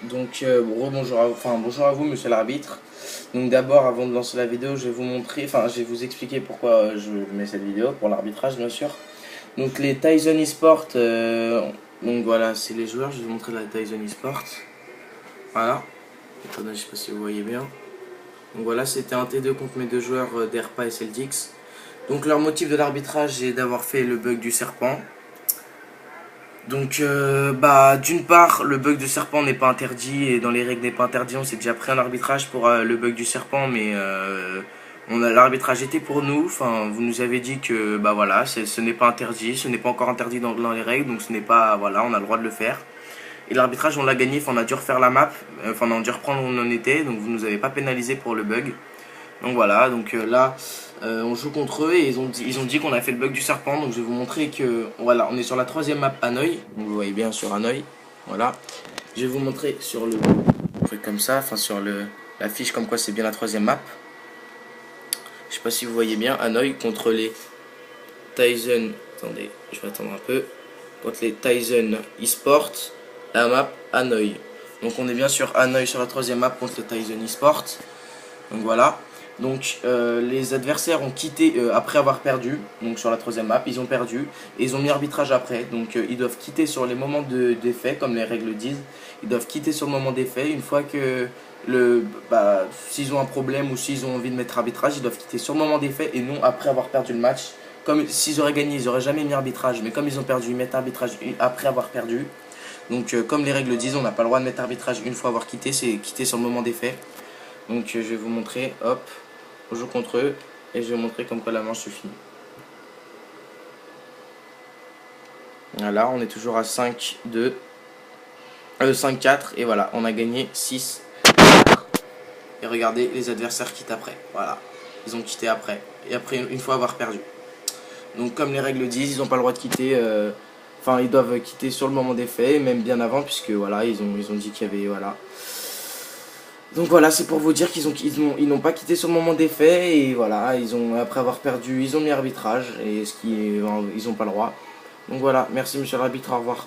Donc bonjour bonjour à vous monsieur l'arbitre. Donc d'abord avant de lancer la vidéo je vais vous montrer, je vais vous expliquer pourquoi je mets cette vidéo, pour l'arbitrage bien sûr. Donc les Tyson eSport, donc voilà c'est les joueurs, je vais vous montrer la Tyson eSport. Voilà, attendez, je sais pas si vous voyez bien. Donc voilà, c'était un T2 contre mes deux joueurs d'Herpa et Celtics. Donc leur motif de l'arbitrage est d'avoir fait le bug du serpent. Donc d'une part le bug du serpent n'est pas interdit et dans les règles n'est pas interdit. On s'est déjà pris un arbitrage pour le bug du serpent, mais l'arbitrage était pour nous. Enfin vous nous avez dit que bah voilà ce n'est pas interdit, ce n'est pas encore interdit dans les règles, donc ce n'est pas, voilà, on a le droit de le faire. Et l'arbitrage on l'a gagné, on a dû refaire la map, on a dû reprendre où on en était, donc vous nous avez pas pénalisé pour le bug. Donc voilà, donc là on joue contre eux et ils ont dit qu'on a fait le bug du serpent. Donc je vais vous montrer que voilà, on est sur la troisième map Hanoï. Donc vous voyez bien sur Hanoï. Voilà. Je vais vous montrer sur le truc comme ça, sur la fiche comme quoi c'est bien la troisième map. Je sais pas si vous voyez bien, Hanoï contre les Tyson. Attendez, je vais attendre un peu. Contre les Tyson eSport, la map Hanoï. Donc on est bien sur Hanoï sur la troisième map contre les Tyson eSport. Donc voilà. Donc les adversaires ont quitté après avoir perdu. Donc sur la troisième map, ils ont perdu et ils ont mis arbitrage après. Donc ils doivent quitter sur les moments d'effet, comme les règles disent. Ils doivent quitter sur le moment d'effet. Une fois que s'ils ont un problème ou s'ils ont envie de mettre arbitrage, ils doivent quitter sur le moment d'effet et non après avoir perdu le match. Comme s'ils auraient gagné, ils n'auraient jamais mis arbitrage. Mais comme ils ont perdu, ils mettent arbitrage après avoir perdu. Donc comme les règles disent, on n'a pas le droit de mettre arbitrage une fois avoir quitté, c'est quitter sur le moment d'effet. Donc je vais vous montrer, hop, on joue contre eux et je vais vous montrer comme quoi la manche se finit. Voilà, on est toujours à 5-2, 5-4 et voilà, on a gagné 6. Et regardez, les adversaires quittent après, voilà, ils ont quitté après, et après une fois avoir perdu. Donc comme les règles disent, ils n'ont pas le droit de quitter, ils doivent quitter sur le moment des faits, même bien avant, puisque voilà, ils ont dit qu'il y avait, voilà. Donc voilà, c'est pour vous dire qu'ils n'ont pas quitté sur le moment des faits et voilà, après avoir perdu, ils ont mis arbitrage et ils n'ont pas le droit. Donc voilà, merci monsieur l'arbitre, au revoir.